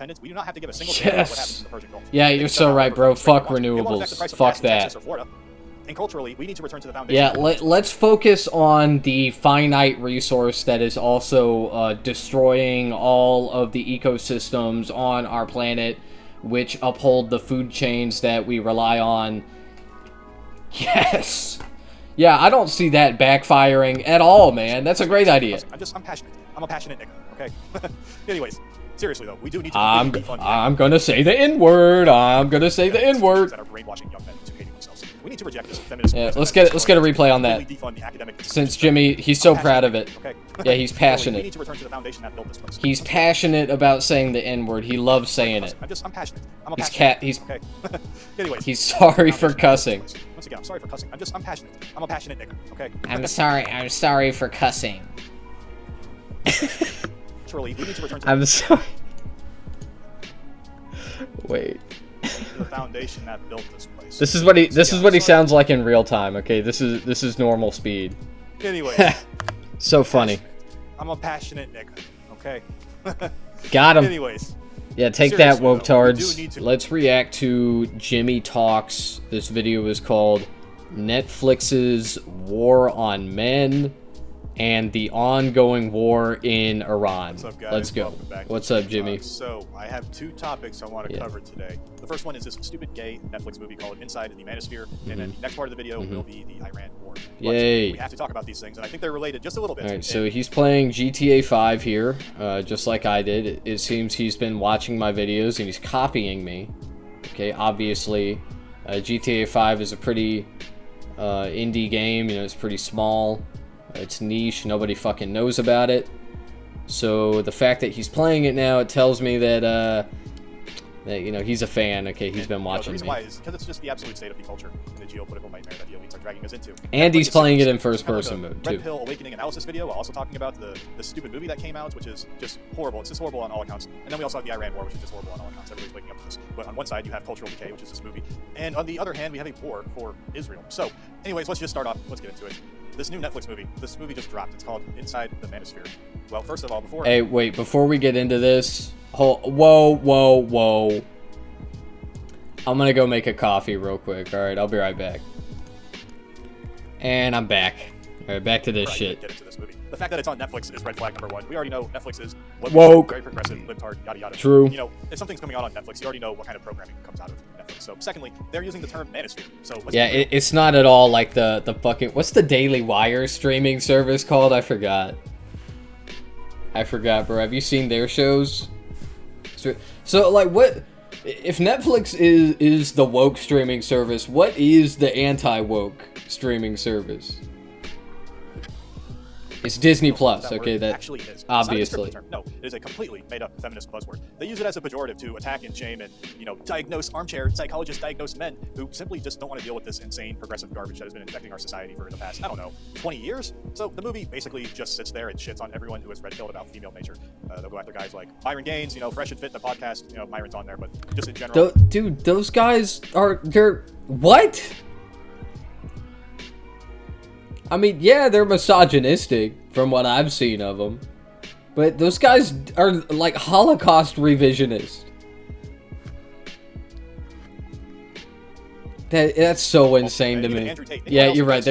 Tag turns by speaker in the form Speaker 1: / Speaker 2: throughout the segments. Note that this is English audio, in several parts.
Speaker 1: independence, we do not have to give a single damn about what happens in the Persian Gulf.
Speaker 2: Yeah, you're so right, bro. Fuck renewables. Fuck that.
Speaker 1: And culturally, we need to return to the foundation.
Speaker 2: Yeah, let's focus on the finite resource that is also destroying all of the ecosystems on our planet, which uphold the food chains that we rely on. Yes! Yeah, I don't see that backfiring at all, man. That's a great idea.
Speaker 1: I'm passionate. I'm a passionate nigga, okay? Anyways, seriously though, we do need to
Speaker 2: I'm gonna say the N-word. I'm gonna say the N-word.
Speaker 1: That are brainwashing young men into hating themselves. We need to reject this feminist.
Speaker 2: Yeah, let's get a replay on that. Since Jimmy, he's so proud of it.
Speaker 1: Okay.
Speaker 2: Yeah, he's passionate.
Speaker 1: We need to return to the foundation that built this place.
Speaker 2: He's passionate about saying the N-word. He loves saying it.
Speaker 1: I'm passionate. I'm a passionate.
Speaker 2: He's
Speaker 1: okay. Anyways,
Speaker 2: he's sorry for cussing.
Speaker 1: Once again, I'm sorry for cussing. I'm passionate. I'm a passionate nigga. Okay.
Speaker 2: I'm sorry for cussing.
Speaker 1: Truly, we need to return to
Speaker 2: I'm sorry. Wait.
Speaker 1: The foundation that built this place.
Speaker 2: This is what he sounds like in real time. Okay, this is normal speed.
Speaker 1: Anyway.
Speaker 2: So funny.
Speaker 1: I'm a passionate nigga. Okay.
Speaker 2: Got him.
Speaker 1: Anyways.
Speaker 2: Yeah, take that, woketards. Let's react to Jimmy Talks. This video is called Netflix's War on Men and the Ongoing War in Iran.
Speaker 1: What's up, guys?
Speaker 2: Let's go. What's up, Jimmy?
Speaker 1: So, I have two topics I want to cover today. The first one is this stupid gay Netflix movie called Inside the Manosphere, and then the next part of the video will be the Iran war. But
Speaker 2: Yay.
Speaker 1: we have to talk about these things, and I think they're related just a little bit.
Speaker 2: Alright, so he's playing GTA 5 here, just like I did. It seems he's been watching my videos and he's copying me. Okay, obviously, GTA 5 is a pretty indie game, you know, it's pretty small. It's niche, nobody fucking knows about it. So the fact that he's playing it now, it tells me that you know, he's a fan. Okay, he's been watching
Speaker 1: me. The reason
Speaker 2: me.
Speaker 1: why is because it's just the absolute state of the culture and the geopolitical nightmare that the elites are dragging us into.
Speaker 2: And he's playing it in first-person mode, too.
Speaker 1: Red Pill Awakening analysis video, while also talking about the stupid movie that came out, which is just horrible. It's just horrible on all accounts. And then we also have the Iran war, which is just horrible on all accounts. Everybody's waking up to this. But on one side, you have cultural decay, which is this movie. And on the other hand, we have a war for Israel. So, anyways, let's just start off. Let's get into it. This new Netflix movie. This movie just dropped. It's called Inside the Manosphere. Well, first of all, before...
Speaker 2: Hey, wait. Before we get into this... Whoa. I'm gonna go make a coffee real quick. Alright, I'll be right back. And I'm back. Alright, back to this shit.
Speaker 1: Get into this movie. The fact that it's on Netflix is red flag number one. We already know Netflix is
Speaker 2: woke,
Speaker 1: very progressive, libtard, yada yada.
Speaker 2: True.
Speaker 1: You know, if something's coming out on Netflix, you already know what kind of programming comes out of Netflix. So, secondly, they're using the term manosphere. So
Speaker 2: yeah, it's not at all like the fucking... What's the Daily Wire streaming service called? I forgot, bro. Have you seen their shows? So like, what... If Netflix is the woke streaming service, what is the anti-woke streaming service? It's Disney Plus, okay, that
Speaker 1: actually is.
Speaker 2: Obviously.
Speaker 1: No, it is a completely made-up feminist buzzword. They use it as a pejorative to attack and shame and, you know, diagnose armchair psychologists, diagnose men who simply just don't want to deal with this insane progressive garbage that has been infecting our society for the past, I don't know, 20 years. So the movie basically just sits there and shits on everyone who is red-pilled about female nature. They'll go after guys like Myron Gaines, you know, Fresh and Fit, the podcast, you know, Myron's on there, but just in general.
Speaker 2: Dude, those guys they're what? I mean, yeah, they're misogynistic from what I've seen of them, but those guys are like Holocaust revisionists. That's so insane to me. Yeah, you're right.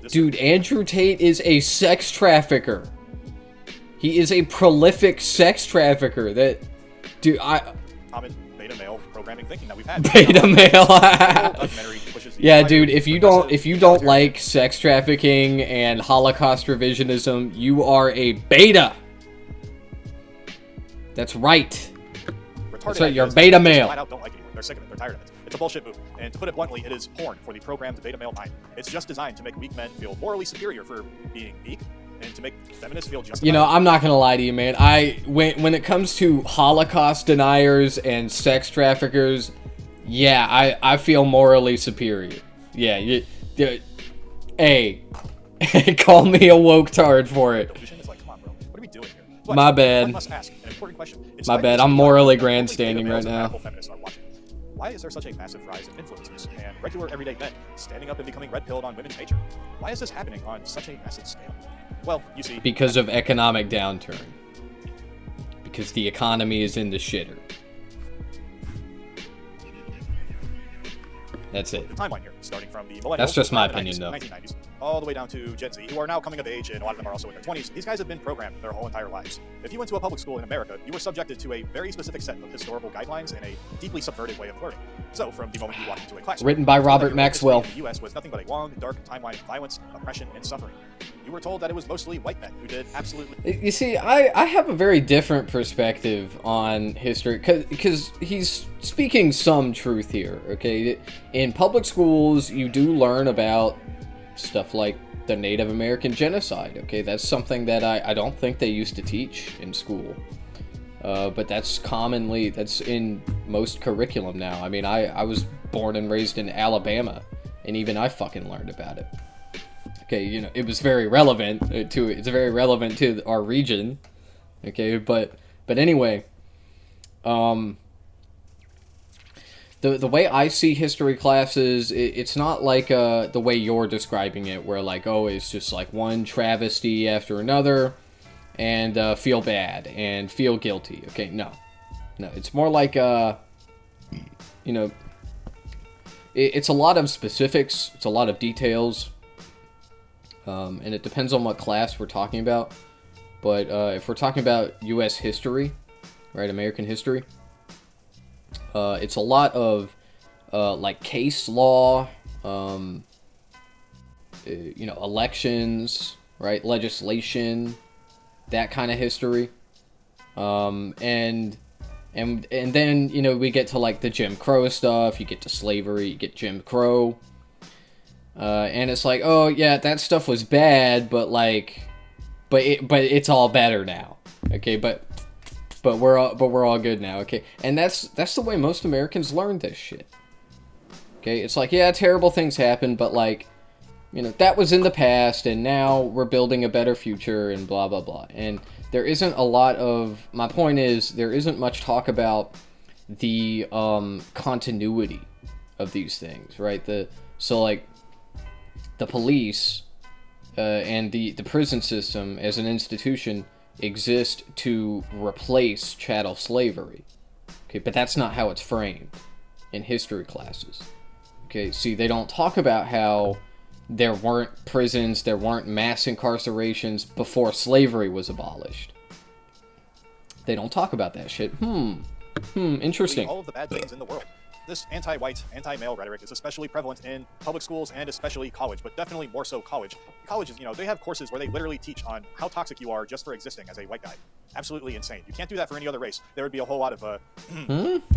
Speaker 2: Dude, Andrew Tate is a sex trafficker. He is a prolific sex trafficker. Dude,
Speaker 1: common beta male programming thinking that we've had.
Speaker 2: Beta male. Yeah, dude, if you don't like sex trafficking and Holocaust revisionism, you are a beta. That's right. That's right, you're a beta male.
Speaker 1: Don't like it anymore. They're sick of it. They're tired of it. It's a bullshit movie. And to put it bluntly, it is porn for the programmed beta male mind. It's just designed to make weak men feel morally superior for being weak, and to make feminists feel justified.
Speaker 2: You know, I'm not gonna lie to you, man. When it comes to Holocaust deniers and sex traffickers, yeah, I feel morally superior. Yeah, hey, call me a woke tard for it.
Speaker 1: Like, come on, bro. What are we doing here? But
Speaker 2: my bad.
Speaker 1: I must ask an important question.
Speaker 2: My bad. I'm morally grandstanding right now.
Speaker 1: Why is there such a massive rise in influencers and regular everyday men standing up and becoming red-pilled on women's nature? Why is this happening on such a massive scale? Well, you see...
Speaker 2: Because of economic downturn. because the economy is in the shitter. That's it.
Speaker 1: The timeline here, starting from the millennials,
Speaker 2: That's just my
Speaker 1: the 90s,
Speaker 2: opinion, though.
Speaker 1: 1990s, all the way down to Gen Z, who are now coming of age, and a lot of them are also in their 20s. These guys have been programmed their whole entire lives. If you went to a public school in America, you were subjected to a very specific set of historical guidelines and a deeply subverted way of learning. So, from the moment you walked into a classroom,
Speaker 2: Written by Robert Maxwell.
Speaker 1: The U.S. was nothing but a long, dark timeline of violence, oppression, and suffering. You were told that it was mostly white men who did absolutely...
Speaker 2: You see, I have a very different perspective on history, because he's speaking some truth here, okay? In public schools, you do learn about stuff like the Native American genocide, okay? That's something that I don't think they used to teach in school. But that's in most curriculum now. I mean, I was born and raised in Alabama, and even I fucking learned about it. Okay, you know, it was very relevant it's very relevant to our region. Okay, but anyway, the way I see history classes, it's not like the way you're describing it, where like, oh, it's just like one travesty after another, and feel bad and feel guilty. Okay, no, it's more like you know, it's a lot of specifics, it's a lot of details. And it depends on what class we're talking about. But if we're talking about U.S. history, right, American history, it's a lot of like case law, you know, elections, right, legislation, that kind of history, and then, you know, we get to like the Jim Crow stuff. You get to slavery, you get Jim Crow. And it's like, oh yeah, that stuff was bad, but like, but it's all better now, okay? But we're all good now, okay? And that's the way most Americans learn this shit, okay? It's like, yeah, terrible things happen, but like, you know, that was in the past, and now we're building a better future, and blah blah blah. And there isn't a lot of, my point is, there isn't much talk about the continuity of these things, right? So like, the police and the prison system as an institution exist to replace chattel slavery. Okay, but that's not how it's framed in history classes. Okay, see, they don't talk about how there weren't prisons, there weren't mass incarcerations before slavery was abolished. They don't talk about that shit. Interesting.
Speaker 1: All of the bad things in the world. This anti-white, anti-male rhetoric is especially prevalent in public schools and especially college, but definitely more so college. Colleges, you know, they have courses where they literally teach on how toxic you are just for existing as a white guy. Absolutely insane. You can't do that for any other race. There would be a whole lot of,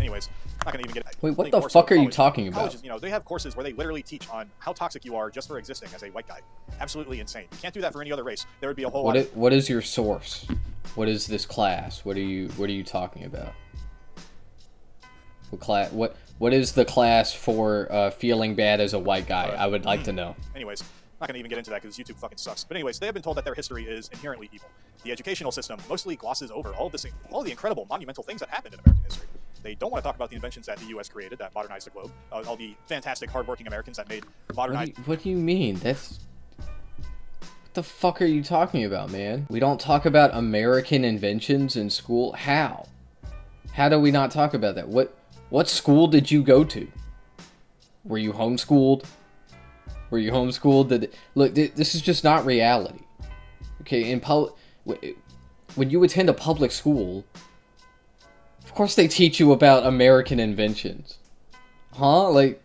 Speaker 1: Anyways, not gonna even get...
Speaker 2: Wait, what the fuck are you talking about?
Speaker 1: Colleges, you know, they have courses where they literally teach on how toxic you are just for existing as a white guy. Absolutely insane. You can't do that for any other race. There would be a whole lot of...
Speaker 2: What is your source? What is this class? What are you talking about? What is the class for feeling bad as a white guy? I would like to know.
Speaker 1: Anyways, not going to even get into that because YouTube fucking sucks. But anyways, they have been told that their history is inherently evil. The educational system mostly glosses over all the incredible, monumental things that happened in American history. They don't want to talk about the inventions that the U.S. created that modernized the globe. All the fantastic, hardworking Americans that made modernized...
Speaker 2: What do you mean? What the fuck are you talking about, man? We don't talk about American inventions in school? How? How do we not talk about that? What school did you go to? Were you homeschooled? Look, this is just not reality. Okay, when you attend a public school, of course they teach you about American inventions. Huh? Like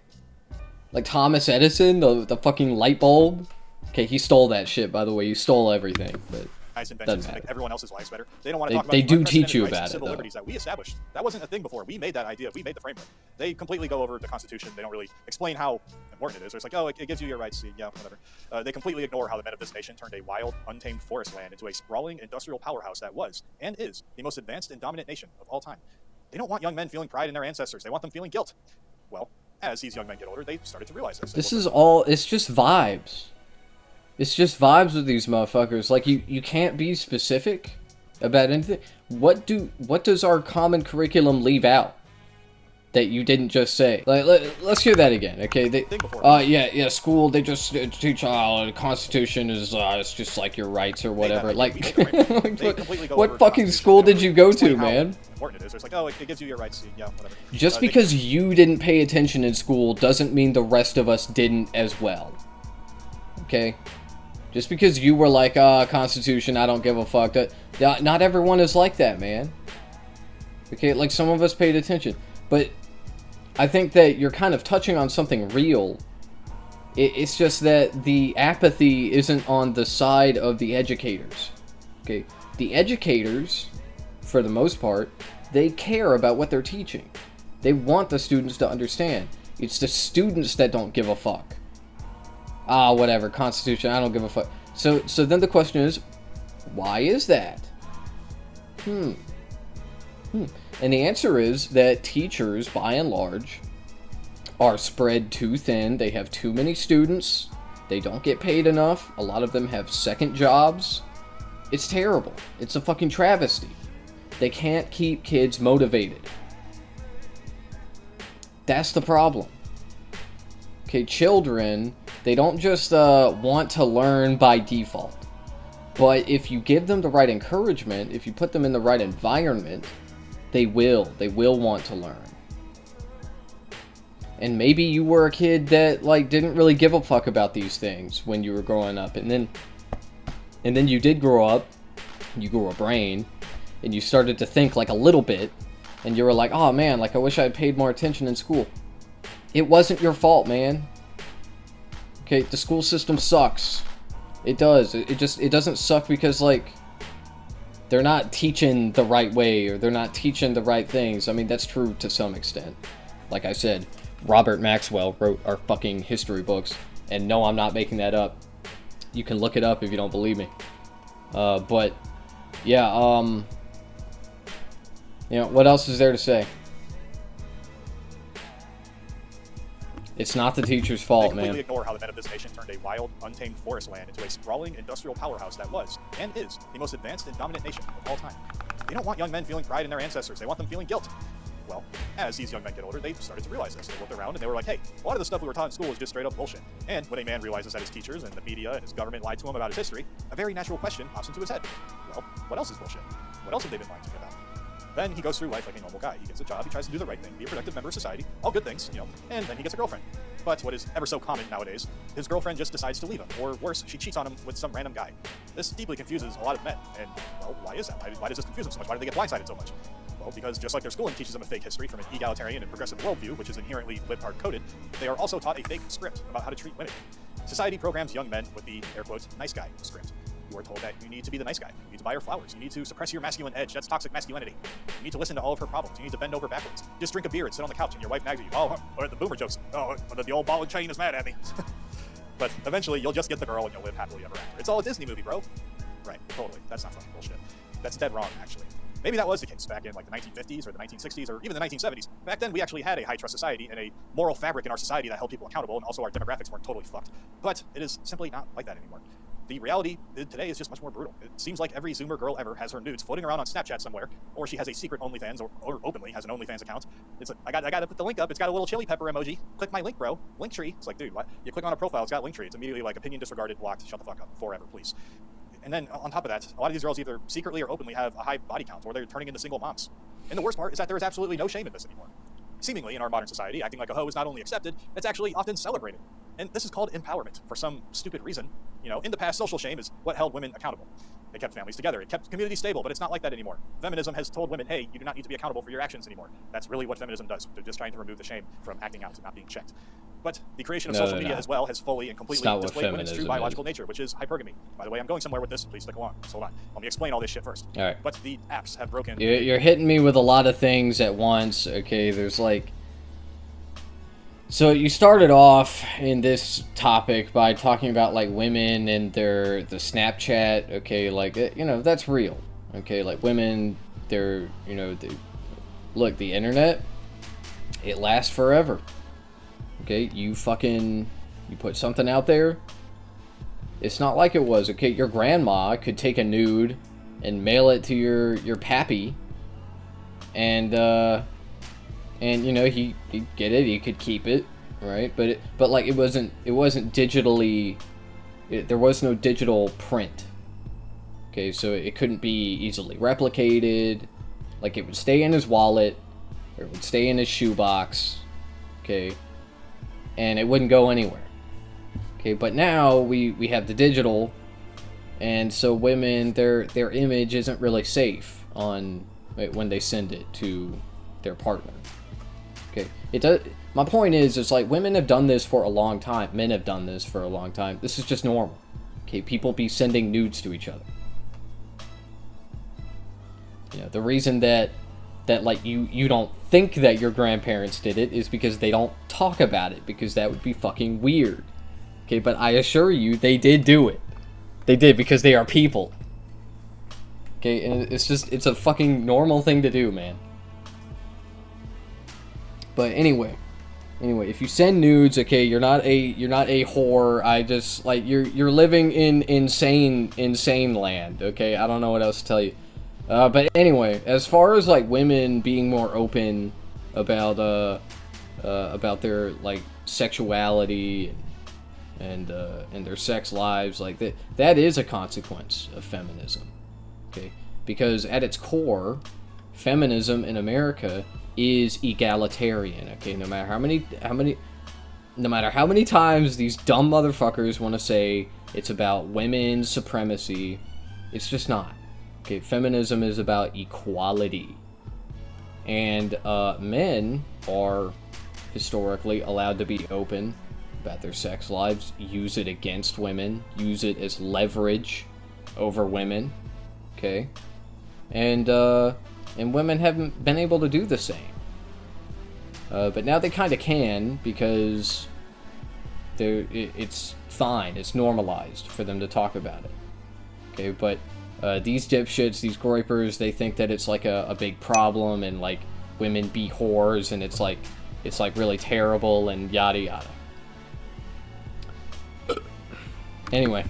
Speaker 2: Thomas Edison, the fucking light bulb? Okay, he stole that shit, by the way. He stole everything, but...
Speaker 1: inventions to make everyone else's lives better. They don't want to talk about
Speaker 2: they
Speaker 1: the
Speaker 2: do teach you
Speaker 1: rights and
Speaker 2: about
Speaker 1: civil
Speaker 2: it,
Speaker 1: liberties that we established. That wasn't a thing before. We made that idea. We made the framework. They completely go over the Constitution. They don't really explain how important it is. It's like, oh, it gives you your rights. Yeah, whatever. They completely ignore how the men of this nation turned a wild, untamed forest land into a sprawling industrial powerhouse that was, and is, the most advanced and dominant nation of all time. They don't want young men feeling pride in their ancestors. They want them feeling guilt. Well, as these young men get older, they started to realize this.
Speaker 2: It's just vibes. It's just vibes with these motherfuckers. Like, you can't be specific about anything. What does our common curriculum leave out? that you didn't just say. Like, let's hear that again, okay? Yeah, school, they just teach, the Constitution is, it's just like your rights or whatever. Like, what fucking school did you go to, man?
Speaker 1: Important it is. It's like, oh, it gives you your rights, yeah, whatever.
Speaker 2: Just because you didn't pay attention in school doesn't mean the rest of us didn't as well. Okay? Just because you were like, Constitution, I don't give a fuck. Not everyone is like that, man. Okay, like, some of us paid attention. But I think that you're kind of touching on something real. It's just that the apathy isn't on the side of the educators. Okay? The educators, for the most part, they care about what they're teaching. They want the students to understand. It's the students that don't give a fuck. Whatever, Constitution, I don't give a fuck. So then the question is, why is that? And the answer is that teachers, by and large, are spread too thin. They have too many students. They don't get paid enough. A lot of them have second jobs. It's terrible. It's a fucking travesty. They can't keep kids motivated. That's the problem. Okay, children, they don't just want to learn by default. But if you give them the right encouragement, if you put them in the right environment, they will want to learn. And maybe you were a kid that, like, didn't really give a fuck about these things when you were growing up. And then you did grow up, you grew a brain, and you started to think, like, a little bit. And you were like, oh man, like, I wish I had paid more attention in school. It wasn't your fault, man. Okay, the school system sucks. It does. It doesn't suck because, like, they're not teaching the right way, or they're not teaching the right things. I mean, that's true to some extent. Like I said, Robert Maxwell wrote our fucking history books. And no, I'm not making that up. You can look it up if you don't believe me. But, yeah, you know, what else is there to say? It's not the teacher's fault, man.
Speaker 1: They completely ignore how the men of this nation turned a wild, untamed forest land into a sprawling industrial powerhouse that was, and is, the most advanced and dominant nation of all time. They don't want young men feeling pride in their ancestors. They want them feeling guilt. Well, as these young men get older, they started to realize this. They looked around and they were like, hey, a lot of the stuff we were taught in school is just straight up bullshit. And when a man realizes that his teachers and the media and his government lied to him about his history, a very natural question pops into his head. Well, what else is bullshit? What else have they been lying to me about? Then he goes through life like a normal guy. He gets a job, he tries to do the right thing, be a productive member of society, all good things, you know, and then he gets a girlfriend. But what is ever so common nowadays, his girlfriend just decides to leave him, or worse, she cheats on him with some random guy. This deeply confuses a lot of men, and, well, why is that? Why does this confuse them so much? Why do they get blindsided so much? Well, because just like their schooling teaches them a fake history from an egalitarian and progressive worldview, which is inherently libtard-coded, they are also taught a fake script about how to treat women. Society programs young men with the, air quotes, nice guy script. You are told that you need to be the nice guy. You need to buy her flowers. You need to suppress your masculine edge. That's toxic masculinity. You need to listen to all of her problems. You need to bend over backwards. Just drink a beer and sit on the couch and your wife nags at you. Oh, or the boomer jokes. Oh, the old ball and chain is mad at me. But eventually, you'll just get the girl and you'll live happily ever after. It's all a Disney movie, bro. Right, totally. That's not fucking bullshit. That's dead wrong, actually. Maybe that was the case back in like the 1950s or the 1960s or even the 1970s. Back then, we actually had a high-trust society and a moral fabric in our society that held people accountable, and also our demographics weren't totally fucked. But it is simply not like that anymore. The reality today is just much more brutal. It seems like every Zoomer girl ever has her nudes floating around on Snapchat somewhere, or she has a secret OnlyFans, or openly has an OnlyFans account. It's like, I gotta put the link up. It's got a little chili pepper emoji. Click my link, bro. Linktree. It's like, dude, what? You click on a profile, it's got Linktree. It's immediately like opinion disregarded, blocked. Shut the fuck up forever, please. And then on top of that, a lot of these girls either secretly or openly have a high body count, or they're turning into single moms. And the worst part is that there is absolutely no shame in this anymore. Seemingly, in our modern society, acting like a hoe is not only accepted, it's actually often celebrated. And this is called empowerment for some stupid reason. You know, in the past, social shame is what held women accountable. It kept families together. It kept communities stable, but it's not like that anymore. Feminism has told women, hey, you do not need to be accountable for your actions anymore. That's really what feminism does. They're just trying to remove the shame from acting out and not being checked. But the creation of social media as well has fully and completely displayed women's true biological nature, which is hypergamy. By the way, I'm going somewhere with this. Please stick along. Just hold on. Let me explain all this shit first.
Speaker 2: All right.
Speaker 1: But the apps have broken.
Speaker 2: You're hitting me with a lot of things at once. Okay, there's like... So you started off in this topic by talking about like women and the Snapchat. Okay, like, you know, that's real. Okay, like women, they're, you know, look, the internet, it lasts forever. Okay, you put something out there, it's not like it was. Okay, your grandma could take a nude and mail it to your pappy, and and you know he'd get it, he could keep it, right? But like it wasn't digitally, there was no digital print. Okay, so it couldn't be easily replicated. Like it would stay in his wallet, or it would stay in his shoebox. Okay, and it wouldn't go anywhere. Okay, but now we have the digital, and so women, their image isn't really safe on when they send it to their partner. Okay, it does. My point is, it's like women have done this for a long time. Men have done this for a long time. This is just normal. Okay, people be sending nudes to each other. You know, the reason that like you don't think that your grandparents did it is because they don't talk about it, because that would be fucking weird. Okay, but I assure you, they did do it. They did, because they are people. Okay, and it's a fucking normal thing to do, man. But anyway, if you send nudes, okay, you're not a whore. I just, like, you're living in insane land, okay? I don't know what else to tell you. But anyway, as far as like women being more open about their like sexuality and their sex lives, like that is a consequence of feminism. Okay, because at its core, feminism in America is egalitarian. Okay, no matter how many times these dumb motherfuckers want to say it's about women's supremacy, it's just not. Okay, feminism is about equality. And men are historically allowed to be open about their sex lives, use it against women, use it as leverage over women. Okay? And women haven't been able to do the same. But now they kind of can, because it's fine, it's normalized for them to talk about it. Okay, but these dipshits, these groypers, they think that it's like a big problem, and like women be whores, and it's like really terrible, and yada yada. Anyway.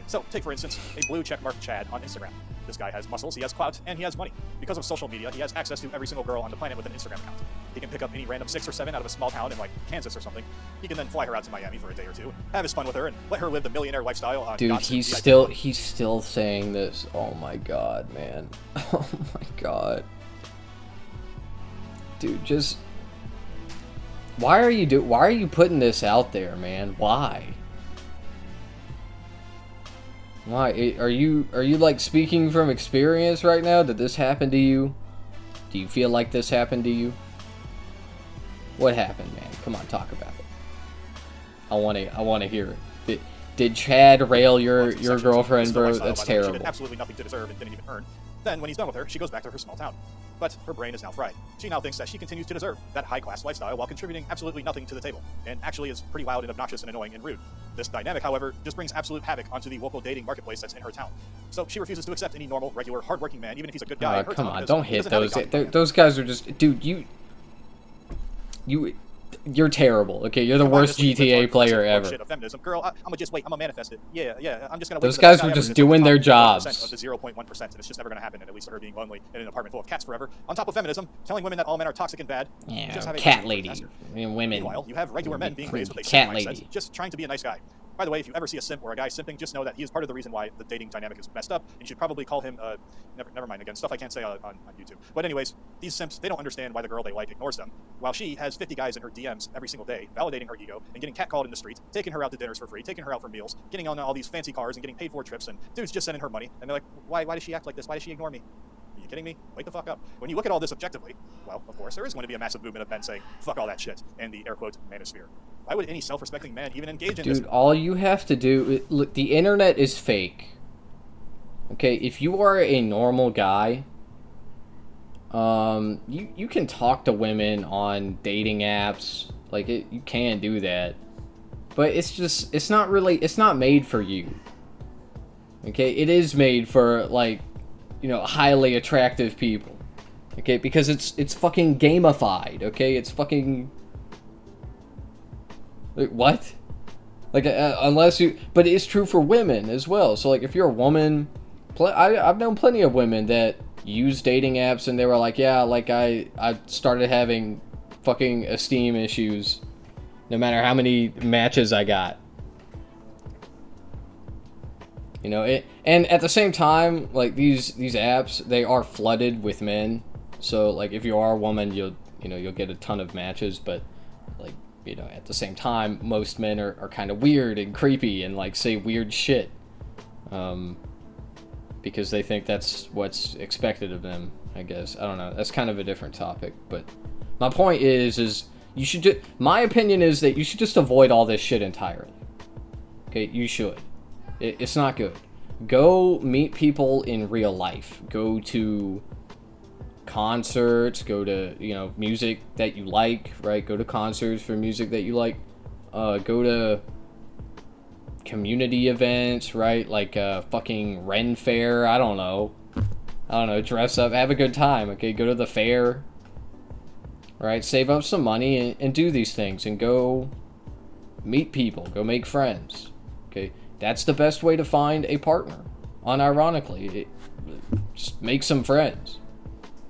Speaker 1: So, take for instance, a blue checkmark Chad on Instagram. This guy has muscles, he has clout, and he has money. Because of social media, he has access to every single girl on the planet with an Instagram account. He can pick up any random 6 or 7 out of a small town in, like, Kansas or something. He can then fly her out to Miami for a day or two, have his fun with her, and let her live the millionaire lifestyle on
Speaker 2: Dude, he's still saying this. Oh my god, man. Oh my god. Dude, just... Why are you putting this out there, man? Why? Why? Are you like speaking from experience right now? Did this happen to you? Do you feel like this happened to you? What happened, man? Come on, talk about it. I want to hear it. Did Chad rail your girlfriend, bro? That's terrible.
Speaker 1: She did absolutely nothing to deserve and didn't even earn. Then, when he's done with her, she goes back to her small town. But her brain is now fried. She now thinks that she continues to deserve that high-class lifestyle while contributing absolutely nothing to the table, and actually is pretty loud and obnoxious and annoying and rude. This dynamic, however, just brings absolute havoc onto the local dating marketplace that's in her town. So she refuses to accept any normal, regular, hardworking man, even if he's a good guy.
Speaker 2: Come on, don't hit those. Those guys are just... Dude, you're terrible, okay? You're the worst GTA player ever.
Speaker 1: Feminism. Girl, I'm gonna just wait. I'm gonna manifest it. Yeah. I'm just gonna wait.
Speaker 2: Those guys were just doing their jobs.
Speaker 1: Of the 0.1%, and it's just never gonna happen. And at least her being lonely in an apartment full of cats forever. On top of feminism, telling women that all men are toxic and bad.
Speaker 2: Yeah, just cat lady. I mean, women.
Speaker 1: Meanwhile, you have regular men being raised with a cat lady, just trying to be a nice guy. By the way, if you ever see a simp or a guy simping, just know that he is part of the reason why the dating dynamic is messed up, and you should probably call him, never mind, again, stuff I can't say on YouTube. But anyways, these simps, they don't understand why the girl they like ignores them, while she has 50 guys in her DMs every single day, validating her ego, and getting catcalled in the street, taking her out to dinners for free, taking her out for meals, getting on all these fancy cars, and getting paid for trips, and dudes just sending her money, and they're like, why does she act like this? Why does she ignore me? Are you kidding me? Wake the fuck up. When you look at all this objectively, well, of course, there is going to be a massive movement of men saying, fuck all that shit, and the air-quote manosphere. Why would any self-respecting man even engage in this?
Speaker 2: Dude, all you have to do... Look, the internet is fake. Okay, if you are a normal guy, you can talk to women on dating apps. Like, you can do that. But it's not made for you. Okay, it is made for, like, you know, highly attractive people. Okay, because it's fucking gamified, okay? It's fucking... Like, what? Like, unless you... But it's true for women as well. So, like, if you're a woman... I've known plenty of women that use dating apps, and they were like, yeah, like, I started having fucking esteem issues, no matter how many matches I got. You know, and at the same time, like, these apps, they are flooded with men. So, like, if you are a woman, you'll get a ton of matches, but, like, you know, at the same time, most men are kind of weird and creepy and, like, say weird shit. Because they think that's what's expected of them, I guess. I don't know. That's kind of a different topic, but my point is you should just, my opinion is that you should just avoid all this shit entirely. Okay, you should. It's not good. Go meet people in real life. Go to concerts. Go to, you know, music that you like, right? Go to concerts for music that you like. Go to community events, right? Like fucking Ren Fair. I don't know. Dress up. Have a good time, okay? Go to the fair. Right? Save up some money and do these things. And go meet people. Go make friends. Okay? That's the best way to find a partner. Unironically, just make some friends.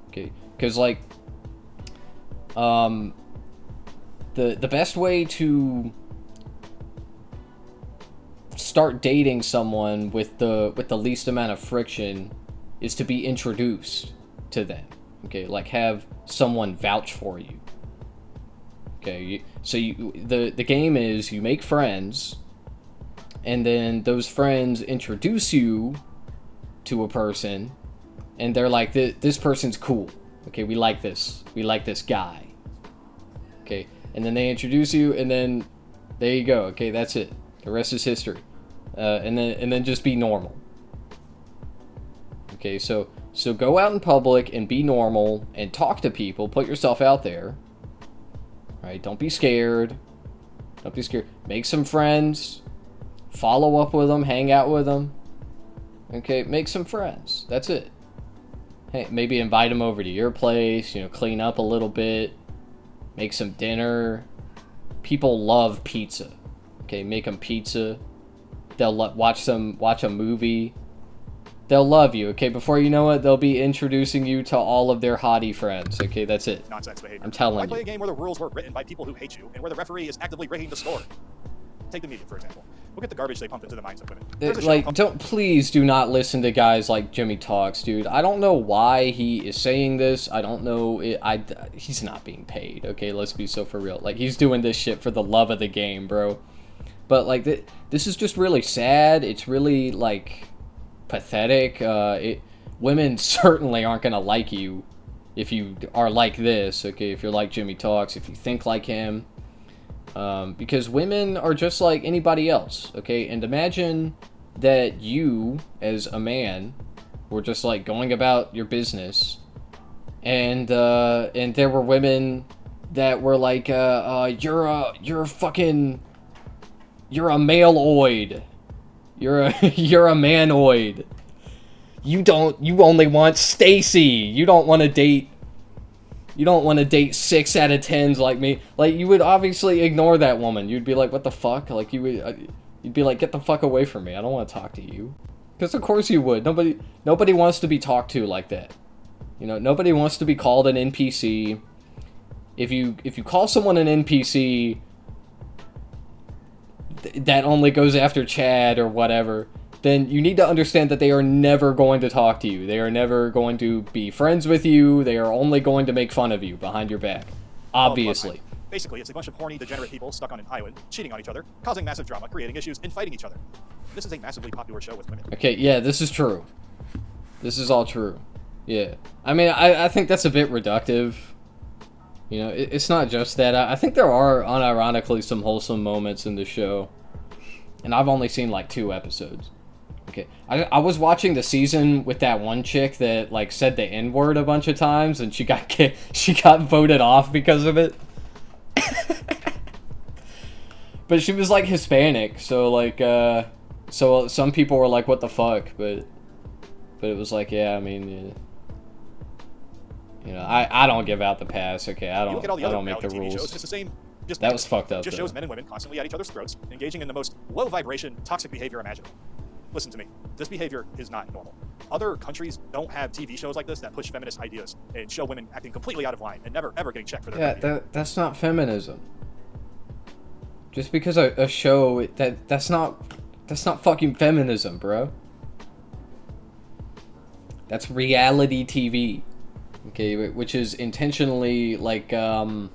Speaker 2: Okay, because like, the best way to start dating someone with the least amount of friction is to be introduced to them. Okay, like have someone vouch for you. Okay, so the game is you make friends. And then those friends introduce you to a person, and they're like, this person's cool. Okay, we like this guy. Okay, and then they introduce you, and then there you go. Okay, that's it. The rest is history. And then just be normal. Okay, so go out in public and be normal and talk to people. Put yourself out there. Right? Don't be scared. Make some friends. Follow up with them, hang out with them. Okay, make some friends. That's it. Hey, maybe invite them over to your place, you know, clean up a little bit, make some dinner. People love pizza. Okay, make them pizza. They'll watch a movie. They'll love you. Okay, before you know it, they'll be introducing you to all of their hottie friends. Okay, that's it.
Speaker 1: Nonsense behavior.
Speaker 2: I'm telling you.
Speaker 1: Why play a game where the rules were written by people who hate you and where the referee is actively rigging the score? Take the media, for example. Look at the garbage they pump into the minds of women.
Speaker 2: Like, please do not listen to guys like Jimmy Talks, dude. I don't know why he is saying this. I don't know. He's not being paid, okay? Let's be so for real. Like, he's doing this shit for the love of the game, bro. But, like, this is just really sad. It's really, like, pathetic. Women certainly aren't gonna like you if you are like this, okay? If you're like Jimmy Talks, if you think like him. Because women are just like anybody else, okay? And imagine that you, as a man, were just like going about your business, and there were women that were like, you're a male-oid, you're a manoid. You only want Stacy. You don't want to date 6 out of 10s like me. Like, you would obviously ignore that woman. You'd be like, what the fuck? Like, you'd be like, get the fuck away from me. I don't want to talk to you. Because of course you would. Nobody wants to be talked to like that. You know, nobody wants to be called an NPC. If you call someone an NPC that only goes after Chad or whatever, then you need to understand that they are never going to talk to you. They are never going to be friends with you. They are only going to make fun of you behind your back. Obviously.
Speaker 1: Basically, it's a bunch of horny, degenerate people stuck on an island, cheating on each other, causing massive drama, creating issues, and fighting each other. This is a massively popular show with women.
Speaker 2: Okay, yeah, this is true. This is all true. Yeah. I mean, I think that's a bit reductive. You know, it's not just that. I think there are, unironically, some wholesome moments in the show. And I've only seen, like, 2 episodes. Okay, I was watching the season with that one chick that, like, said the N-word a bunch of times, and she got voted off because of it. But she was, like, Hispanic, so, like, so some people were like, what the fuck, but it was like, yeah, I mean, yeah. You know, I don't give out the pass, okay, I don't make the rules.
Speaker 1: Shows, it's the same,
Speaker 2: that was fucked up,
Speaker 1: just
Speaker 2: though.
Speaker 1: Shows men and women constantly at each other's throats, engaging in the most low-vibration, toxic behavior imaginable. listen to me. This behavior is not normal. Other countries don't have TV shows like this that push feminist ideas and show women acting completely out of line and never ever getting checked for their behavior.
Speaker 2: That's not feminism. Just because a show that's not fucking feminism, bro. That's reality TV, okay, which is intentionally like don't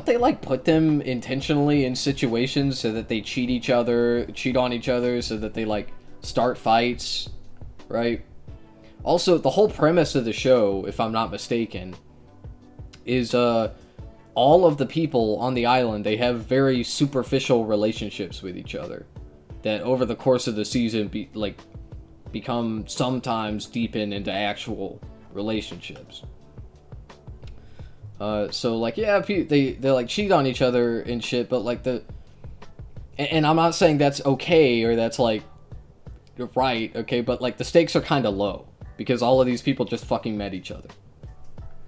Speaker 2: they like put them intentionally in situations so that they cheat on each other, so that they like start fights, right? Also, the whole premise of the show, if I'm not mistaken, is all of the people on the island, they have very superficial relationships with each other that over the course of the season become sometimes deepen into actual relationships. So like, yeah, they like cheat on each other and shit, but like and I'm not saying that's okay or that's like right, okay, but like the stakes are kind of low because all of these people just fucking met each other.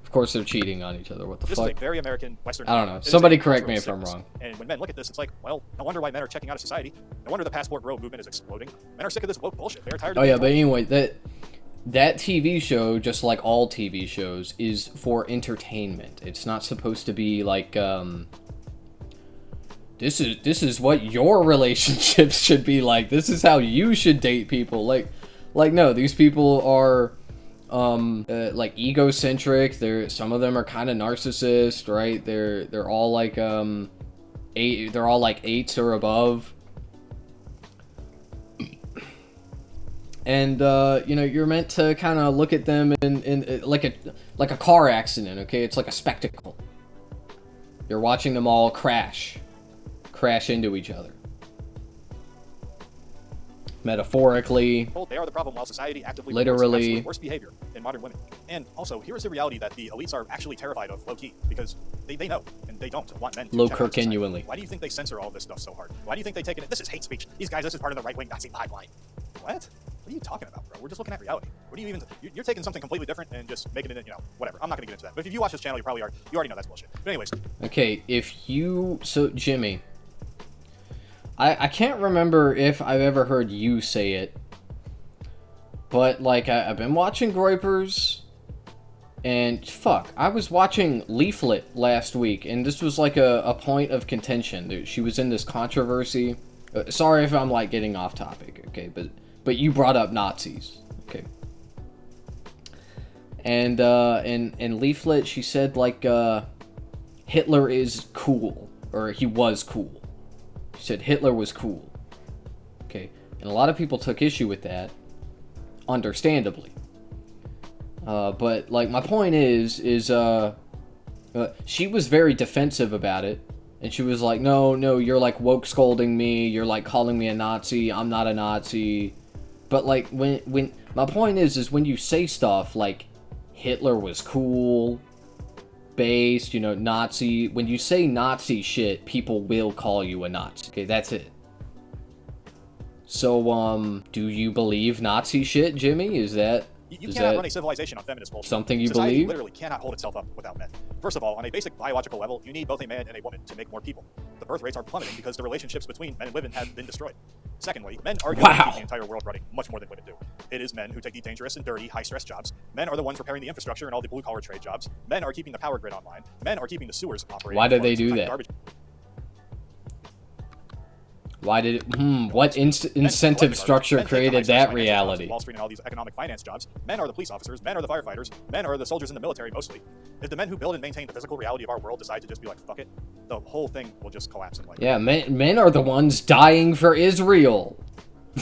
Speaker 2: Of course they're cheating on each other. What the fuck?
Speaker 1: This is a very American Western.
Speaker 2: I don't know. Somebody correct me if I'm wrong.
Speaker 1: And when men look at this, it's like, well, no wonder why men are checking out of society. No wonder the passport bro movement is exploding. Men are sick of this woke bullshit. They're tired of
Speaker 2: but anyway, that TV show, just like all TV shows, is for entertainment. It's not supposed to be like this is what your relationships should be like. This is how you should date people. Like no, these people are like egocentric. Some of them are kind of narcissist, right? They're all like they're all like 8s or above. And you know, you're meant to kind of look at them in like a car accident, okay? It's like a spectacle. You're watching them all crash into each other. Metaphorically,
Speaker 1: they are the problem while society actively
Speaker 2: literally
Speaker 1: worse behavior in modern women. And also, here's the reality that the elites are actually terrified of low-key because they know and they don't want men to
Speaker 2: low-Kirkenually.
Speaker 1: Why do you think they censor all this stuff so hard? Why do you think they take it? This is hate speech. These guys, this is part of the right-wing Nazi pipeline. What? What are you talking about, bro? We're just looking at reality. What do you even? You're taking something completely different and just making it, you know, whatever. I'm not gonna get into that. But if you watch this channel, you already know that's bullshit. But anyways.
Speaker 2: Okay, so Jimmy, I can't remember if I've ever heard you say it, but like I've been watching Groypers, and fuck, I was watching Leaflet last week, and this was like a point of contention. She was in this controversy. Sorry if I'm like getting off topic, okay, but you brought up Nazis, okay. And in Leaflet, she said like Hitler is cool, or he was cool. She said Hitler was cool, okay, and a lot of people took issue with that, understandably. But like my point is she was very defensive about it. And she was like, no, you're like woke scolding me. You're like calling me a Nazi. I'm not a Nazi. But like when my point is when you say stuff like Hitler was cool, based, you know, Nazi. When you say Nazi shit, people will call you a Nazi. Okay, that's it. So do you believe Nazi shit, Jimmy? Is that?
Speaker 1: You cannot run a civilization on feminist bullshit.
Speaker 2: Something you
Speaker 1: Society
Speaker 2: believe?
Speaker 1: Literally cannot hold itself up without men. First of all, on a basic biological level, you need both a man and a woman to make more people. The birth rates are plummeting because the relationships between men and women have been destroyed. Secondly, men are going to keep the entire world running much more than women do. It is men who take the dangerous and dirty, high-stress jobs. Men are the ones repairing the infrastructure and all the blue-collar trade jobs. Men are keeping the power grid online. Men are keeping the sewers operating.
Speaker 2: Why did they do that? Why did it, what incentive structure created that reality?
Speaker 1: Wall Street and all these economic finance jobs. Men are the police officers. Men are the firefighters. Men are the soldiers in the military mostly. If the men who build and maintain the physical reality of our world decide to just be like, fuck it, the whole thing will just collapse in life.
Speaker 2: Yeah, men are the ones dying for Israel.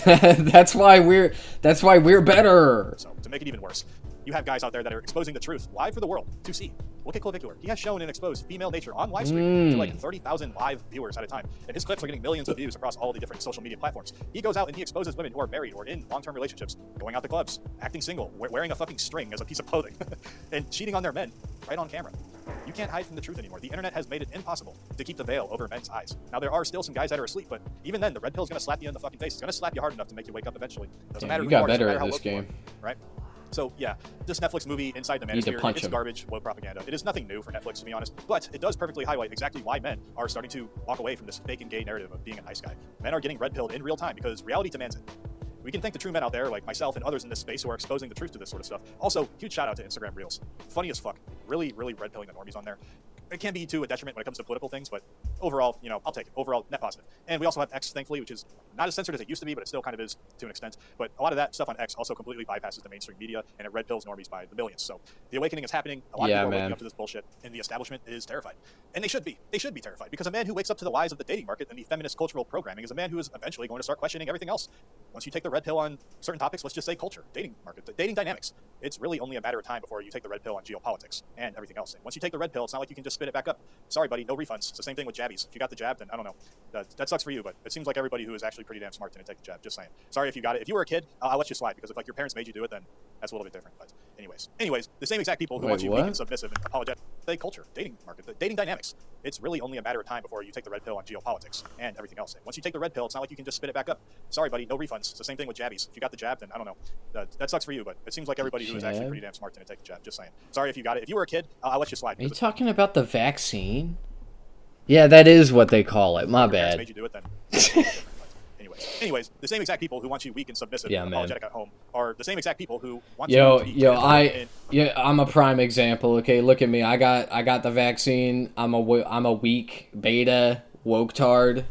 Speaker 2: that's why we're better.
Speaker 1: So to make it even worse, you have guys out there that are exposing the truth live for the world to see. Look at Clavicula. He has shown and exposed female nature on live stream to like 30,000 live viewers at a time. And his clips are getting millions of views across all the different social media platforms. He goes out and he exposes women who are married or in long-term relationships, going out to clubs, acting single, wearing a fucking string as a piece of clothing, and cheating on their men right on camera. You can't hide from the truth anymore. The internet has made it impossible to keep the veil over men's eyes. Now, there are still some guys that are asleep, but even then, the red pill is going to slap you in the fucking face. It's going to slap you hard enough to make you wake up eventually. Doesn't matter
Speaker 2: you
Speaker 1: who
Speaker 2: got
Speaker 1: you are,
Speaker 2: better
Speaker 1: doesn't matter
Speaker 2: at
Speaker 1: how
Speaker 2: this
Speaker 1: local you
Speaker 2: game.
Speaker 1: are, right? So yeah, this Netflix movie, Inside the
Speaker 2: Need to
Speaker 1: Manosphere,
Speaker 2: punch
Speaker 1: it's
Speaker 2: him.
Speaker 1: garbage, woke propaganda. It is nothing new for Netflix, to be honest, but it does perfectly highlight exactly why men are starting to walk away from this fake and gay narrative of being a nice guy. Men are getting red-pilled in real time because reality demands it. We can thank the true men out there, like myself and others in this space, who are exposing the truth to this sort of stuff. Also, huge shout out to Instagram Reels. Funny as fuck. Really, really red-pilling the normies on there. It can be to a detriment when it comes to political things, but overall, you know, I'll take it. Overall, net positive. And we also have X, thankfully, which is not as censored as it used to be, but it still kind of is to an extent. But a lot of that stuff on X also completely bypasses the mainstream media, and it red pills normies by the millions. So the awakening is happening. A lot of people are waking up to this bullshit, and the establishment is terrified. And they should be. They should be terrified, because a man who wakes up to the lies of the dating market and the feminist cultural programming is a man who is eventually going to start questioning everything else. Once you take the red pill on certain topics, let's just say culture, dating market, dating dynamics, it's really only a matter of time before you take the red pill on geopolitics and everything else. And once you take the red pill, it's not like you can just spit it back up. Sorry, buddy, no refunds. It's the same thing with jabbies. If you got the jab, then I don't know. That sucks for you, but it seems like everybody who is actually pretty damn smart didn't take the jab. Just saying. Sorry if you got it. If you were a kid, I'll let you slide, because if like your parents made you do it, then that's a little bit different. But anyways, the same exact people who want you weak and submissive and apologetic, culture, dating market, the dating dynamics. It's really only a matter of time before you take the red pill on geopolitics and everything else. And once you take the red pill, it's not like you can just spit it back up. Sorry, buddy, no refunds. It's the same thing with jabbies. If you got the jab, then I don't know. That sucks for you, but it seems like everybody who is actually pretty damn smart didn't take the jab. Just saying. Sorry if you got it. If you were a kid, I'll let you slide.
Speaker 2: Are you talking about the vaccine? Yeah, that is what they call it. My bad.
Speaker 1: Made you do it, then. Anyways, the same exact people who want you weak and submissive and apologetic at home are the same exact people who want you to be
Speaker 2: I'm a prime example. Okay, look at me. I got the vaccine. I'm a weak beta woke-tard.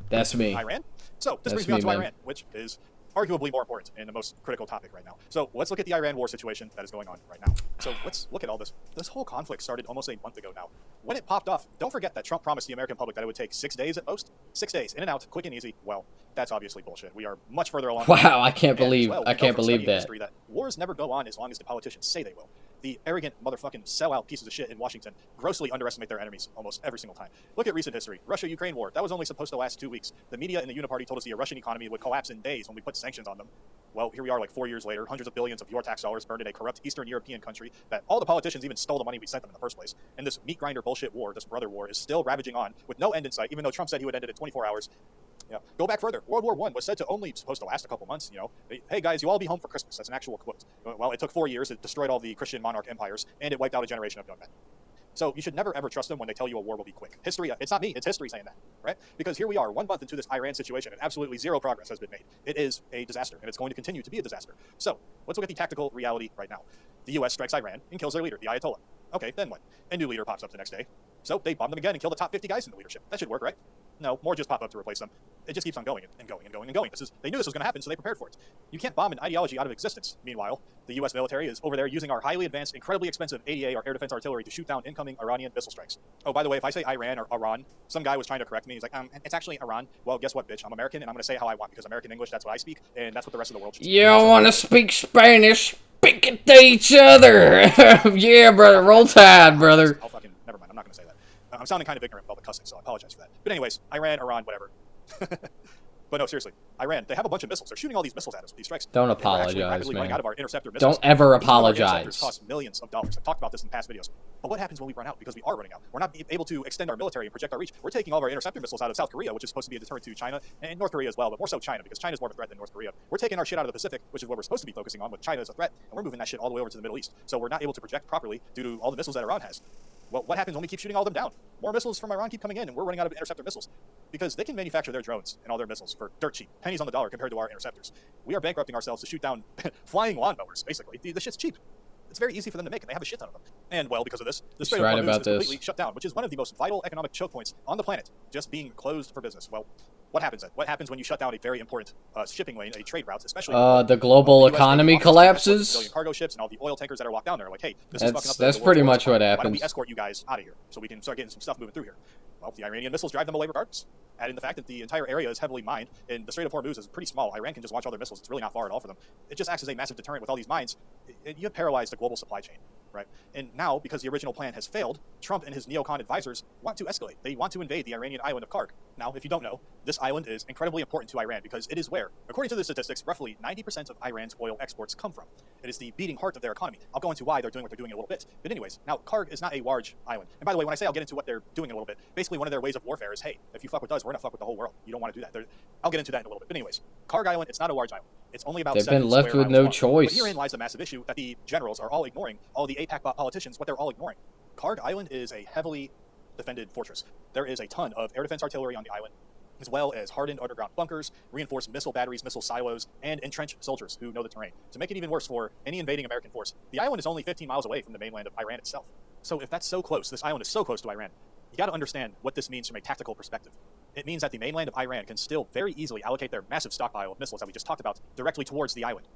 Speaker 2: That's me.
Speaker 1: Iran. So this brings me on to Iran, which is arguably more important and the most critical topic right now. So let's look at the Iran war situation that is going on right now. So let's look at all this. This whole conflict started almost a month ago now. When it popped off, don't forget that Trump promised the American public that it would take 6 days at most. 6 days, in and out, quick and easy. Well, that's obviously bullshit. We are much further along.
Speaker 2: Wow, I can't believe that.
Speaker 1: Wars never go on as long as the politicians say they will. The arrogant motherfucking sellout pieces of shit in Washington grossly underestimate their enemies almost every single time. Look at recent history. Russia-Ukraine war. That was only supposed to last 2 weeks. The media and the Uniparty told us the Russian economy would collapse in days when we put sanctions on them. Well, here we are like 4 years later, hundreds of billions of your tax dollars burned in a corrupt Eastern European country that all the politicians even stole the money we sent them in the first place. And this meat grinder bullshit war, this brother war, is still ravaging on with no end in sight, even though Trump said he would end it in 24 hours. Yeah. Go back further. World War I was said to only supposed to last a couple months. You know, hey guys, you all be home for Christmas. That's an actual quote. Well, it took 4 years. It destroyed all the Christian monarch empires, and it wiped out a generation of young men. So you should never ever trust them when they tell you a war will be quick. History, it's not me, it's history saying that, right? Because here we are, 1 month into this Iran situation, and absolutely zero progress has been made. It is a disaster, and it's going to continue to be a disaster. So let's look at the tactical reality right now. The U.S. strikes Iran and kills their leader, the Ayatollah. Okay, then what? A new leader pops up the next day. So they bomb them again and kill the top 50 guys in the leadership. That should work, right? No, more just pop up to replace them. It just keeps on going and going and going and going. They knew this was going to happen, so they prepared for it. You can't bomb an ideology out of existence. Meanwhile, the U.S. military is over there using our highly advanced, incredibly expensive ADA, or air defense artillery, to shoot down incoming Iranian missile strikes. Oh, by the way, if I say Iran or Iran, some guy was trying to correct me. He's like, it's actually Iran. Well, guess what, bitch? I'm American, and I'm going to say how I want, because American English, that's what I speak, and that's what the rest of the world should speak.
Speaker 2: You don't want to speak Spanish? Speak it to each other. Yeah, brother. Roll Tide, brother.
Speaker 1: Never mind. I'm not going to say that. I'm sounding kind of ignorant with all the cussing, so I apologize for that. But anyways, Iran, whatever. But no, seriously, Iran, they have a bunch of missiles. They're shooting all these missiles at us, these strikes.
Speaker 2: Don't apologize, man.
Speaker 1: Out of our interceptor missiles.
Speaker 2: Don't ever apologize.
Speaker 1: Cost millions of dollars. I've talked about this in past videos. But what happens when we run out? Because we are running out. We're not able to extend our military and project our reach. We're taking all of our interceptor missiles out of South Korea, which is supposed to be a deterrent to China, and North Korea as well, but more so China, because China's more of a threat than North Korea. We're taking our shit out of the Pacific, which is what we're supposed to be focusing on, with China as a threat, and we're moving that shit all the way over to the Middle East. So we're not able to project properly due to all the missiles that Iran has. Well, what happens when we keep shooting all of them down? More missiles from Iran keep coming in, and we're running out of interceptor missiles. Because they can manufacture their drones and all their missiles for dirt cheap, pennies on the dollar compared to our interceptors. We are bankrupting ourselves to shoot down flying lawnmowers, basically. The shit's cheap. It's very easy for them to make, and they have a shit ton of them. And, well, because of this, the Strait of Hormuz is completely shut down, which is one of the most vital economic choke points on the planet, just being closed for business. Well, what happens then? What happens when you shut down a very important shipping lane, a trade route, especially
Speaker 2: the global economy collapses?
Speaker 1: Million cargo ships and all the oil tankers that are locked down there. Like, hey, this is fucking up.
Speaker 2: That's pretty much what happens.
Speaker 1: Why don't we escort you guys out of here so we can start getting some stuff moving through here? Well, the Iranian missiles drive them away regardless. Add in the fact that the entire area is heavily mined, and the Strait of Hormuz is pretty small. Iran can just launch all their missiles. It's really not far at all for them. It just acts as a massive deterrent with all these mines. You have paralyzed the global supply chain, right? And now, because the original plan has failed, Trump and his neocon advisors want to escalate. They want to invade the Iranian island of Karg. Now, if you don't know, this island is incredibly important to Iran because it is where, according to the statistics, roughly 90% of Iran's oil exports come from. It is the beating heart of their economy. I'll go into why they're doing what they're doing in a little bit. But anyways, now Karg is not a large island. And by the way, when I say I'll get into what they're doing in a little bit, basically one of their ways of warfare is, hey, if you fuck with us, we're gonna fuck with the whole world. You don't want to do that. I'll get into that in a little bit. But anyways, Karg Island, it's not a large island. It's only about
Speaker 2: They've
Speaker 1: 7
Speaker 2: been left
Speaker 1: square
Speaker 2: with
Speaker 1: miles
Speaker 2: no
Speaker 1: long.
Speaker 2: choice.
Speaker 1: But herein lies the massive issue that the generals are all ignoring, all the APAC politicians, what they're all ignoring. Card Island is a heavily defended fortress. There is a ton of air defense artillery on the island, as well as hardened underground bunkers, reinforced missile batteries, missile silos, and entrenched soldiers who know the terrain. To make it even worse for any invading American force, the island is only 15 miles away from the mainland of Iran itself. So if that's so close, this island is so close to Iran, you got to understand what this means from a tactical perspective. It means that the mainland of Iran can still very easily allocate their massive stockpile of missiles that we just talked about directly towards the island.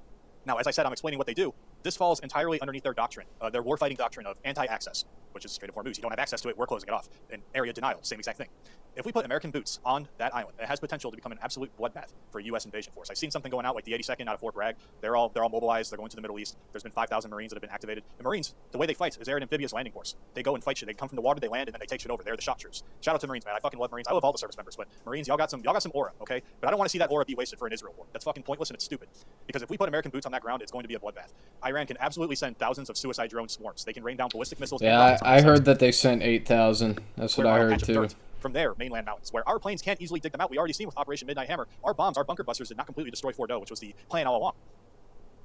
Speaker 1: Now, as I said, I'm explaining what they do. This falls entirely underneath their doctrine, their warfighting doctrine of anti-access, which is straight up news. You don't have access to it, we're closing it off. And area denial, same exact thing. If we put American boots on that island, it has potential to become an absolute bloodbath for a U.S. invasion force. I've seen something going out like the 82nd out of Fort Bragg. They're all mobilized. They're going to the Middle East. There's been 5,000 Marines that have been activated. The Marines, the way they fight is they're an amphibious landing force. They go and fight shit. They come from the water, they land, and then they take shit over. They're the shock troops. Shout out to Marines, man. I fucking love Marines. I love all the service members, but Marines, y'all got some aura, okay? But I don't want to see that aura be wasted for an Israel war. That's fucking pointless and it's stupid. Because if we put American boots on that ground, it's going to be a bloodbath. Iran can absolutely send thousands of suicide drone swarms. They can rain down ballistic missiles.
Speaker 2: Yeah, I heard that they sent 8,000. That's what I heard too.
Speaker 1: From their mainland mountains, where our planes can't easily dig them out. We already seen with Operation Midnight Hammer, our bombs, our bunker busters did not completely destroy Fordo, which was the plan all along.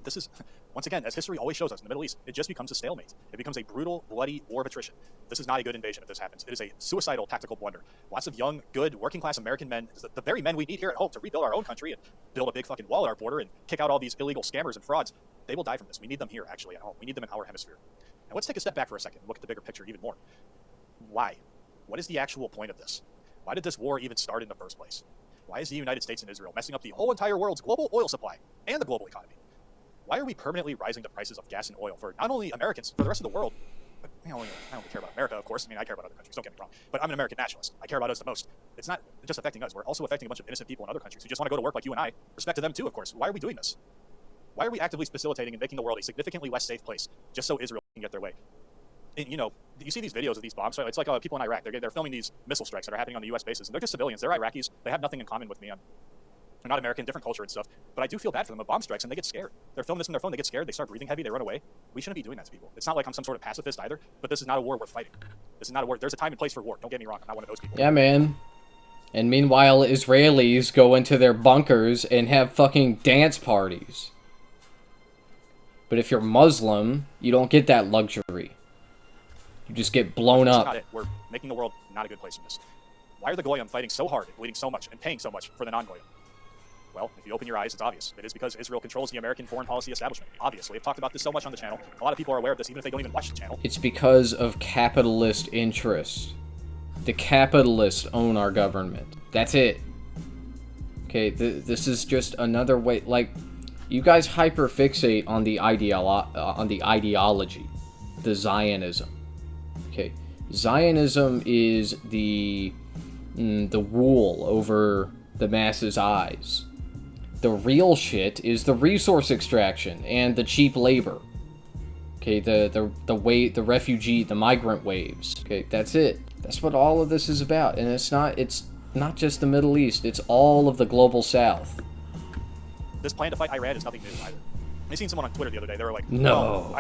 Speaker 1: This is, once again, as history always shows us in the Middle East, it just becomes a stalemate. It becomes a brutal, bloody war of attrition. This is not a good invasion if this happens. It is a suicidal tactical blunder. Lots of young, good, working-class American men, the very men we need here at home to rebuild our own country and build a big fucking wall at our border and kick out all these illegal scammers and frauds, they will die from this. We need them here, actually, at home. We need them in our hemisphere. Now let's take a step back for a second and look at the bigger picture even more. Why? What is the actual point of this? Why did this war even start in the first place? Why is the United States and Israel messing up the whole entire world's global oil supply and the global economy? Why are we permanently rising the prices of gas and oil for not only Americans, for the rest of the world? But I don't care about America, of course. I mean, I care about other countries, don't get me wrong. But I'm an American nationalist. I care about us the most. It's not just affecting us. We're also affecting a bunch of innocent people in other countries who just want to go to work like you and I. Respect to them too, of course. Why are we doing this? Why are we actively facilitating and making the world a significantly less safe place just so Israel can get their way? And, you know, you see these videos of these bombs. It's like people in Iraq. They're filming these missile strikes that are happening on the U.S. bases. And they're just civilians. They're Iraqis. They have nothing in common with me. They're not American, different culture and stuff. But I do feel bad for them. A bomb strikes and they get scared. They're filming this on their phone. They get scared. They start breathing heavy. They run away. We shouldn't be doing that to people. It's not like I'm some sort of pacifist either. But this is not a war worth fighting. This is not a war. There's a time and place for war. Don't get me wrong. I'm not one of those people.
Speaker 2: Yeah, man. And meanwhile, Israelis go into their bunkers and have fucking dance parties. But if you're Muslim, you don't get that luxury. You just get blown up.
Speaker 1: Not it. We're making the world not a good place from this. Why are the Goyim fighting so hard and bleeding so much and paying so much for the non-Goyim? Well, if you open your eyes, it's obvious. It is because Israel controls the American foreign policy establishment. Obviously, I've talked about this so much on the channel. A lot of people are aware of this, even if they don't even watch the channel.
Speaker 2: It's because of capitalist interests. The capitalists own our government. That's it. Okay, this is just another way. Like, you guys hyperfixate on the ideology, the Zionism. Okay, Zionism is the wool over the masses' eyes. The real shit is the resource extraction and the cheap labor. Okay, the refugee, the migrant waves. Okay, that's it. That's what all of this is about, and it's not just the Middle East. It's all of the global South.
Speaker 1: This plan to fight Iran is nothing new either. I seen someone on Twitter the other day. They were like,
Speaker 2: "No,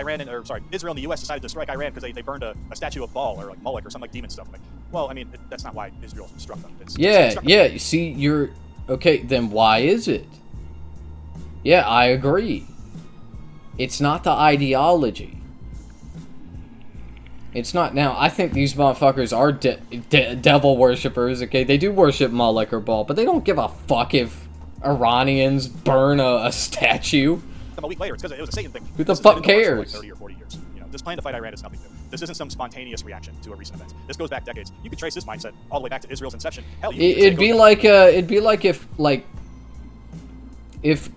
Speaker 1: Israel and the U.S. decided to strike Iran because they burned a statue of Baal or like Moloch or some like demon stuff." I'm like, well, I mean, that's not why Israel struck them.
Speaker 2: Yeah. You see, you're okay. Then why is it? Yeah, I agree. It's not the ideology. It's not. Now, I think these motherfuckers are devil worshippers. Okay, they do worship Moloch or Baal, but they don't give a fuck if Iranians burn a statue.
Speaker 1: A week later, it's because it was a Satan thing.
Speaker 2: Who the fuck cares?
Speaker 1: Like 30 or 40 years. You know, this plan to fight Iran is nothing new. This isn't some spontaneous reaction to a recent event. This goes back decades. You could trace this mindset all the way back to Israel's inception. Hell, it'd be like
Speaker 2: if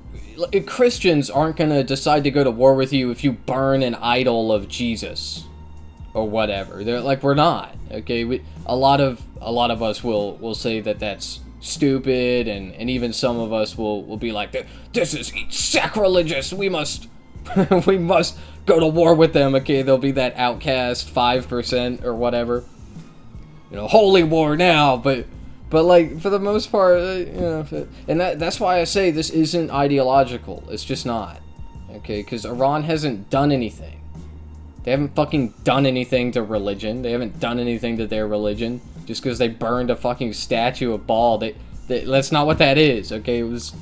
Speaker 2: Christians aren't gonna decide to go to war with you if you burn an idol of Jesus or whatever. They're like, we're not. Okay, a lot of us will say that that's stupid, and even some of us will be like, this is sacrilegious, we must we must go to war with them. Okay, there'll be that outcast 5% or whatever, you know, holy war now, but like, for the most part, you know, and that's why I say this isn't ideological. It's just not. Okay, because Iran hasn't done anything. They haven't fucking done anything to religion. They haven't done anything to their religion. Just because they burned a fucking statue of Baal. That's not what that is, okay? It was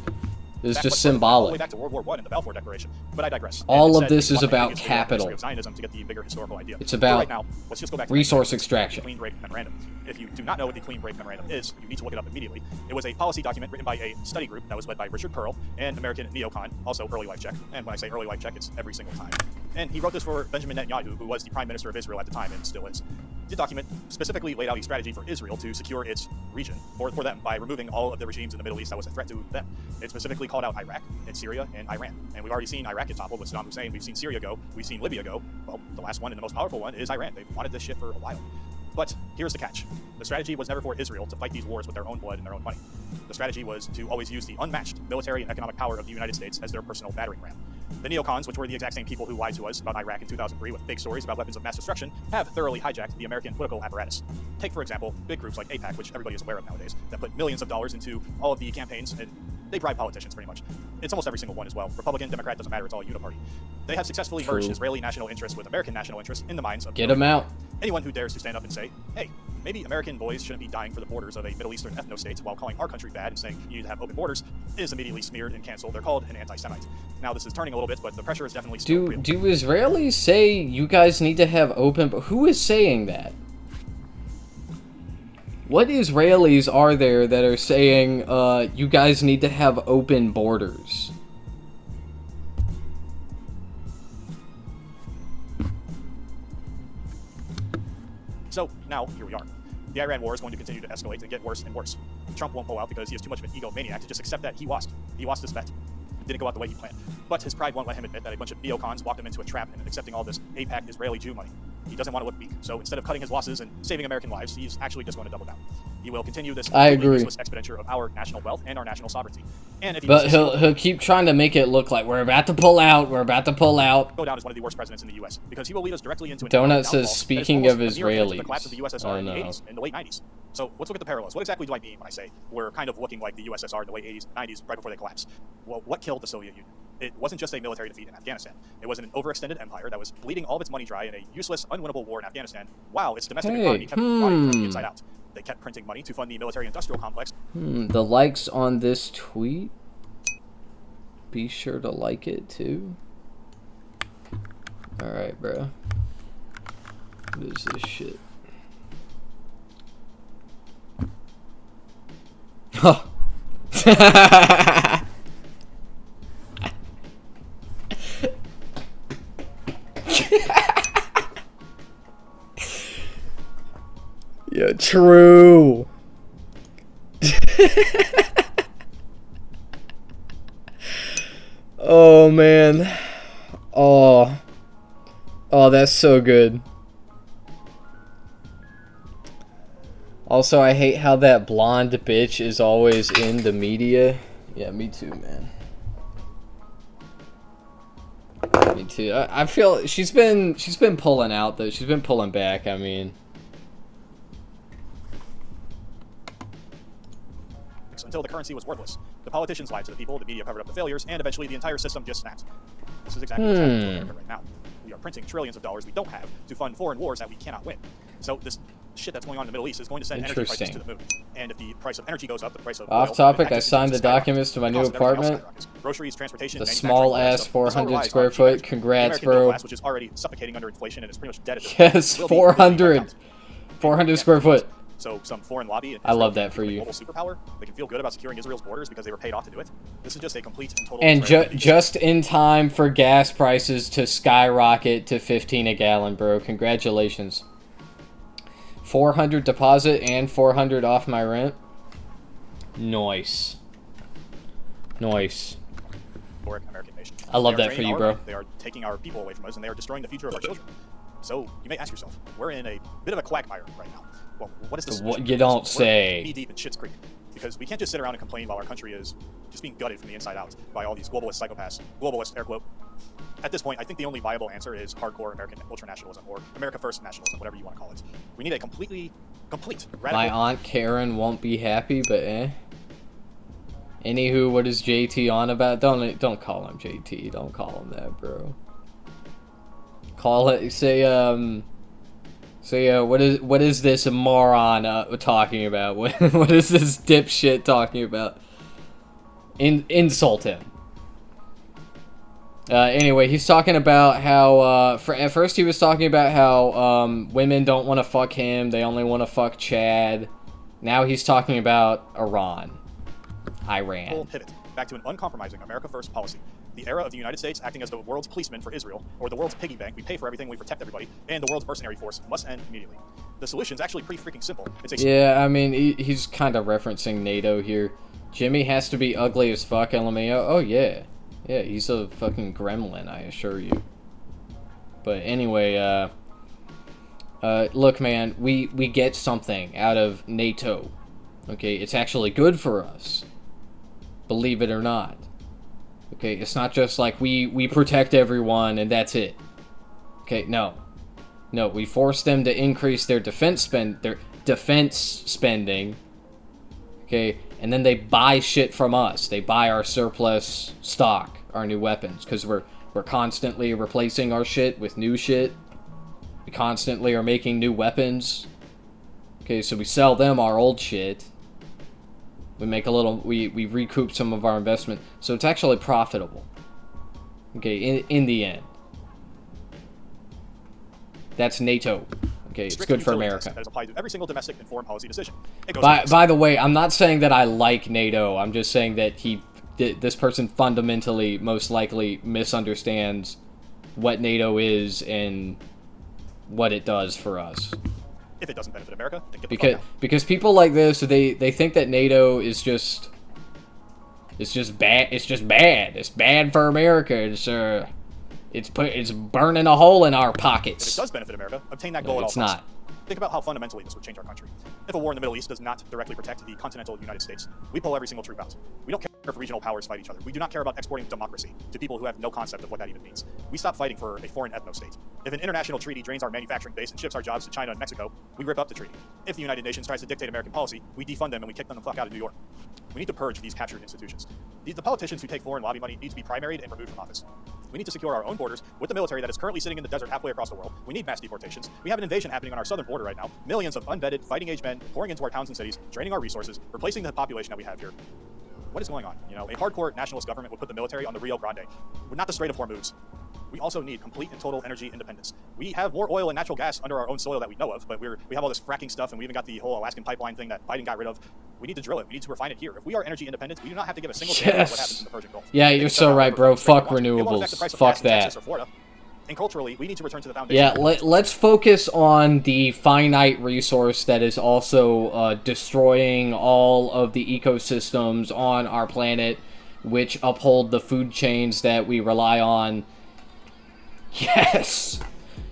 Speaker 2: It's
Speaker 1: Fact,
Speaker 2: just
Speaker 1: what's further, all the way
Speaker 2: symbolic.
Speaker 1: back to World War I and the Balfour Declaration. But I digress. And
Speaker 2: All of
Speaker 1: instead,
Speaker 2: this
Speaker 1: we
Speaker 2: is
Speaker 1: want to
Speaker 2: about
Speaker 1: use the history
Speaker 2: capital.
Speaker 1: of Zionism to get the bigger historical idea.
Speaker 2: It's
Speaker 1: For
Speaker 2: about
Speaker 1: right now, let's just go back to
Speaker 2: resource
Speaker 1: 1996,
Speaker 2: extraction.
Speaker 1: the Queen Break Memorandum. If you do not know what the Queen Break Memorandum is, you need to look it up immediately. It was a policy document written by a study group that was led by Richard Pearl, an American neocon, also early life check. And when I say early life check, it's every single time. And he wrote this for Benjamin Netanyahu, who was the Prime Minister of Israel at the time and still is. The document specifically laid out a strategy for Israel to secure its region for them by removing all of the regimes in the Middle East that was a threat to them. It specifically called out Iraq and Syria and Iran. And we've already seen Iraq get toppled with Saddam Hussein. We've seen Syria go. We've seen Libya go. Well, the last one and the most powerful one is Iran. They've wanted this shit for a while. But here's the catch. The strategy was never for Israel to fight these wars with their own blood and their own money. The strategy was to always use the unmatched military and economic power of the United States as their personal battering ram. The neocons, which were the exact same people who lied to us about Iraq in 2003 with fake stories about weapons of mass destruction, have thoroughly hijacked the American political apparatus. Take, for example, big groups like AIPAC, which everybody is aware of nowadays, that put millions of dollars into all of the campaigns, and they bribe politicians pretty much. It's almost every single one as well. Republican, Democrat, doesn't matter, it's all a uniparty. They have successfully merged Israeli national interests with American national interests in the minds of...
Speaker 2: Get them out.
Speaker 1: Anyone who dares to stand up and say, hey, maybe American boys shouldn't be dying for the borders of a Middle Eastern ethno-state while calling our country bad and saying you need to have open borders, is immediately smeared and canceled. They're called an anti-Semite. Now, this is turning a little bit, but the pressure is definitely still real.
Speaker 2: Do Israelis say you guys need to have open... Who is saying that? What Israelis are there that are saying you guys need to have open borders?
Speaker 1: So, now, here we are. The Iran war is going to continue to escalate and get worse and worse. Trump won't pull out because he is too much of an egomaniac to just accept that he lost. He lost his bet. It didn't go out the way he planned. But his pride won't let him admit that a bunch of neocons locked him into a trap and accepting all this AIPAC Israeli Jew money. He doesn't want to look weak, so instead of cutting his losses and saving American lives, he's actually just going to double down. He will continue this useless expenditure of our national wealth and our national sovereignty. And if he
Speaker 2: he'll keep trying to make it look like we're about to pull out, we're about to pull out.
Speaker 1: Go down as one of the worst presidents in the U.S. because he will lead us directly into an
Speaker 2: Donut says, speaking of Israelis.
Speaker 1: The collapse of the USSR in the 80s, in the late 90s. So let's look at the parallels. What exactly do I mean when I say we're kind of looking like the USSR in the late 80s, 90s, right before they collapsed? Well, what killed the Soviet Union? It wasn't just a military defeat in Afghanistan. It was an overextended empire that was bleeding all of its money dry in a useless, unwinnable war in Afghanistan, while its domestic economy kept rotting from the inside out. They kept printing money to fund the military-industrial complex.
Speaker 2: The likes on this tweet, be sure to like it too. Alright, bro. What is this shit? Huh. Yeah, true. Oh man. Oh, that's so good. Also, I hate how that blonde bitch is always in the media. Yeah, me too, man. Me too. I feel she's been pulling out though. She's been pulling back. I mean,
Speaker 1: until the currency was worthless. The politicians lied to the people, the media covered up the failures, and eventually the entire system just snapped. This is exactly what's happening to America right now. We are printing trillions of dollars we don't have to fund foreign wars that we cannot win. So this shit that's going on in the Middle East is going to send energy prices to the moon. And if the price of energy goes up, the price of
Speaker 2: off topic, I signed the documents to my new apartment.
Speaker 1: Groceries, transportation,
Speaker 2: the small ass 400 square foot. Congrats, bro.
Speaker 1: Which is already suffocating under inflation and is pretty much dead at this
Speaker 2: point. Yes, 400 square foot.
Speaker 1: So some foreign lobby.
Speaker 2: I love that for you.
Speaker 1: Global superpower. They can feel good about securing Israel's borders because they were paid off to do it. This is just a complete and total.
Speaker 2: And just in time for gas prices to skyrocket to 15 a gallon, bro. Congratulations. 400 deposit and 400 off my rent. Nice. Nice.
Speaker 1: American nation.
Speaker 2: I love that for you, bro.
Speaker 1: They are taking our people away from us, and they are destroying the future of our children. So you may ask yourself, we're in a bit of a quagmire right now. Well, what is this?
Speaker 2: What you don't say.
Speaker 1: We're knee deep in Schitt's Creek, because we can't just sit around and complain while our country is just being gutted from the inside out by all these globalist psychopaths. Globalist, air quote. At this point, I think the only viable answer is hardcore American ultranationalism, or America First nationalism, whatever you want to call it. We need a complete, radical...
Speaker 2: My Aunt Karen won't be happy, but eh. Anywho, what is JT on about? Don't call him JT. Don't call him that, bro. Call it, what is this moron talking about? What is this dipshit talking about? insult him. Anyway, he's talking about how, at first he was talking about how, women don't want to fuck him, they only want to fuck Chad. Now he's talking about Iran.
Speaker 1: Full pivot back to an uncompromising America First policy. The era of the United States acting as the world's policeman for Israel, or the world's piggy bank, we pay for everything, we protect everybody, and the world's mercenary force must end immediately. The solution's actually pretty freaking simple.
Speaker 2: Yeah, I mean, he's kind of referencing NATO here. Jimmy has to be ugly as fuck, LMAO. Oh, yeah. Yeah, he's a fucking gremlin, I assure you. But anyway, look, man, we get something out of NATO. Okay, it's actually good for us. Believe it or not. Okay, it's not just like we protect everyone and that's it. Okay, no. No, we force them to increase their defense spending. Okay, and then they buy shit from us. They buy our surplus stock, our new weapons, because we're constantly replacing our shit with new shit. We constantly are making new weapons. Okay, so we sell them our old shit. We make a little, we recoup some of our investment, so it's actually profitable. Okay, in the end. That's NATO. Okay, it's good for America.
Speaker 1: That is applied to every single domestic and foreign policy decision.
Speaker 2: By the way, I'm not saying that I like NATO. I'm just saying that this person fundamentally, most likely, misunderstands what NATO is and what it does for us.
Speaker 1: If it doesn't benefit America, then get the
Speaker 2: fuck out. Because people like this, they think that NATO is just bad. It's just bad. It's bad for America. It's burning a hole in our pockets.
Speaker 1: If it does benefit America, obtain that goal at all costs.
Speaker 2: It's not.
Speaker 1: Think about how fundamentally this would change our country. If a war in the Middle East does not directly protect the continental United States, we pull every single troop out. We don't care if regional powers fight each other. We do not care about exporting democracy to people who have no concept of what that even means. We stop fighting for a foreign ethno-state. If an international treaty drains our manufacturing base and ships our jobs to China and Mexico, we rip up the treaty. If the United Nations tries to dictate American policy, we defund them and we kick them the fuck out of New York. We need to purge these captured institutions. The politicians who take foreign lobby money need to be primaried and removed from office. We need to secure our own borders with the military that is currently sitting in the desert halfway across the world. We need mass deportations. We have an invasion happening on our southern border right now. Millions of unvetted, fighting-age men pouring into our towns and cities, draining our resources, replacing the population that we have here. What is going on? You know, a hardcore nationalist government would put the military on the Rio Grande. We're not the Strait of Hormuz. We also need complete and total energy independence. We have more oil and natural gas under our own soil that we know of, but we have all this fracking stuff, and we even got the whole Alaskan pipeline thing that Biden got rid of. We need to drill it. We need to refine it here. If we are energy independent, we do not have to give a single damn about what happens in the Persian Gulf.
Speaker 2: Yeah, you're so right, bro. Fuck renewables. Fuck that.
Speaker 1: And culturally, we need to return to the foundation.
Speaker 2: Yeah, let's focus on the finite resource that is also destroying all of the ecosystems on our planet, which uphold the food chains that we rely on. Yes!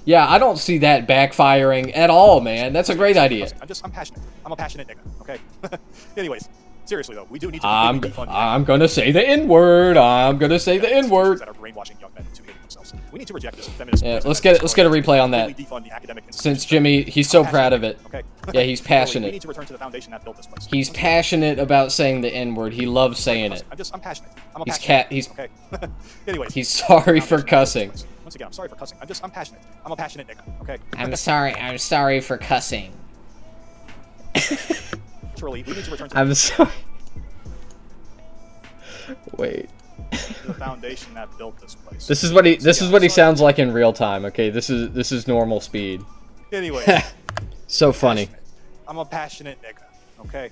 Speaker 2: Yeah, I don't see that backfiring at all, man. That's a great idea.
Speaker 1: I'm passionate. I'm a passionate nigga, okay? Anyways, seriously though, we do need to
Speaker 2: I'm gonna say the N-word. I'm gonna say the N-word.
Speaker 1: That are brainwashing young men to hate themselves. We need to reject this feminist.
Speaker 2: Yeah, let's get a replay on that. Since Jimmy, he's so proud of it.
Speaker 1: Okay.
Speaker 2: Yeah, he's passionate.
Speaker 1: We need to return to the foundation that built this place.
Speaker 2: He's passionate about saying the N-word. He loves saying it.
Speaker 1: I'm passionate. Okay. Anyways.
Speaker 2: He's sorry for cussing.
Speaker 1: Once again, I'm sorry for cussing. I'm passionate. I'm a passionate nigga, okay?
Speaker 2: I'm sorry for cussing.
Speaker 1: Truly, we need to return to
Speaker 2: I'm sorry. Wait.
Speaker 1: The foundation that built this place.
Speaker 2: This is what he sounds like in real time, okay? This is normal speed.
Speaker 1: Anyway.
Speaker 2: So funny.
Speaker 1: I'm a passionate nigga, okay?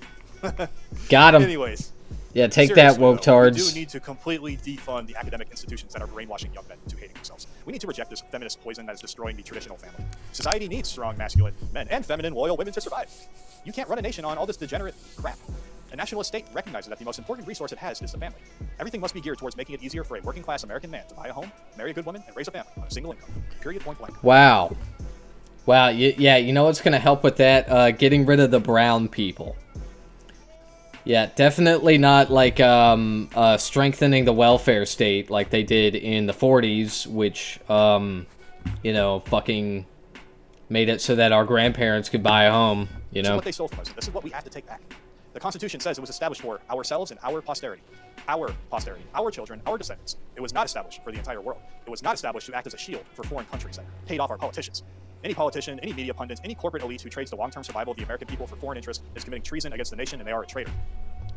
Speaker 2: Got him.
Speaker 1: Anyways.
Speaker 2: Yeah, take that, woke-tards.
Speaker 1: We do need to completely defund the academic institutions that are brainwashing young men into hating themselves. We need to reject this feminist poison that is destroying the traditional family. Society needs strong, masculine men and feminine, loyal women to survive. You can't run a nation on all this degenerate crap. A nationalist state recognizes that the most important resource it has is the family. Everything must be geared towards making it easier for a working-class American man to buy a home, marry a good woman, and raise a family on a single income. Period, point blank.
Speaker 2: Wow. Wow, yeah, you know what's going to help with that? Getting rid of the brown people. Yeah, definitely not like strengthening the welfare state like they did in the 40s, which, you know, fucking made it so that our grandparents could buy a home, you know?
Speaker 1: This is what they stole from us. This is what we have to take back. The Constitution says it was established for ourselves and our posterity. Our posterity, our children, our descendants. It was not established for the entire world. It was not established to act as a shield for foreign countries that paid off our politicians. Any politician, any media pundit, any corporate elite who trades the long-term survival of the American people for foreign interests is committing treason against the nation, and they are a traitor.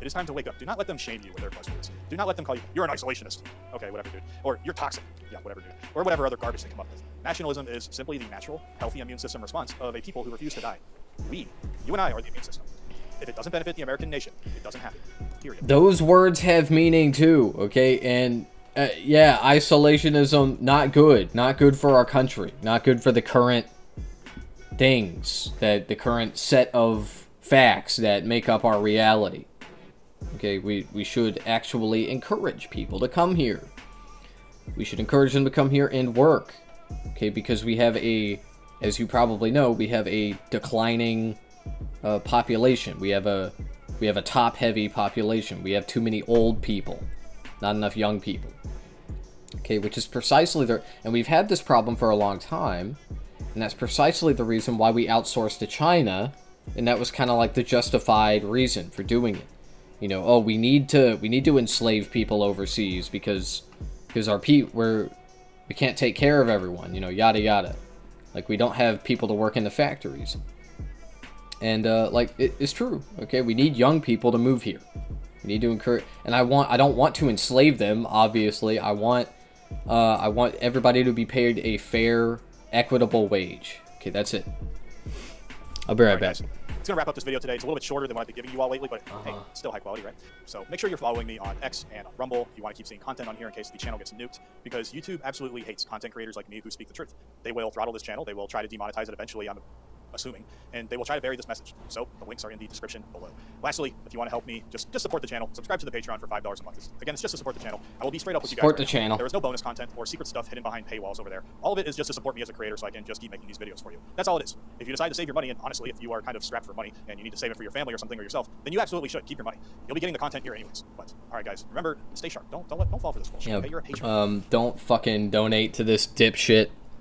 Speaker 1: It is time to wake up. Do not let them shame you with their buzzwords. Do not let them call you, you're an isolationist. Okay, whatever, dude. Or you're toxic. Yeah, whatever, dude. Or whatever other garbage they come up with. Nationalism is simply the natural, healthy immune system response of a people who refuse to die. You and I are the immune system. If it doesn't benefit the American nation, it doesn't have it. Period.
Speaker 2: Those words have meaning too, okay? And yeah, isolationism, not good. Not good for our country. Not good for the current things, that the current set of facts that make up our reality. Okay, we should actually encourage people to come here. We should encourage them to come here and work. Okay, because we have as you probably know, we have a declining population. We have a top-heavy population. We have too many old people, not enough young people. Okay, which is precisely and we've had this problem for a long time, and that's precisely the reason why we outsourced to China, and that was kind of like the justified reason for doing it. You know, oh, we need to enslave people overseas because we can't take care of everyone, you know, yada yada. Like, we don't have people to work in the factories. And like, it's true. Okay, we need young people to move here. We need to encourage, and I don't want to enslave them, obviously. I want everybody to be paid a fair, equitable wage. Okay, that's it. I'll be right back.
Speaker 1: Guys. It's going to wrap up this video today. It's a little bit shorter than what I've been giving you all lately, but hey, still high quality, right? So make sure you're following me on X and on Rumble if you want to keep seeing content on here in case the channel gets nuked, because YouTube absolutely hates content creators like me who speak the truth. They will throttle this channel. They will try to demonetize it eventually, I'm assuming, and they will try to bury this message. So the links are in the description below. Lastly, if you want to help me, just support the channel. Subscribe to the Patreon for $5 a month. Again, it's just to support the channel. I will be straight up with you guys.
Speaker 2: Support the channel.
Speaker 1: There is no bonus content or secret stuff hidden behind paywalls over there. All of it is just to support me as a creator so I can just keep making these videos for you. That's all it is. If you decide to save your money, and honestly, if you are kind of strapped for money and you need to save it for your family or something or yourself, then you absolutely should keep your money. You'll be getting the content here anyways. But all right, guys, remember, stay sharp. Don't fall for this bullshit.
Speaker 2: Yeah,
Speaker 1: okay? You're a patron.
Speaker 2: Don't fucking donate to this dipshit.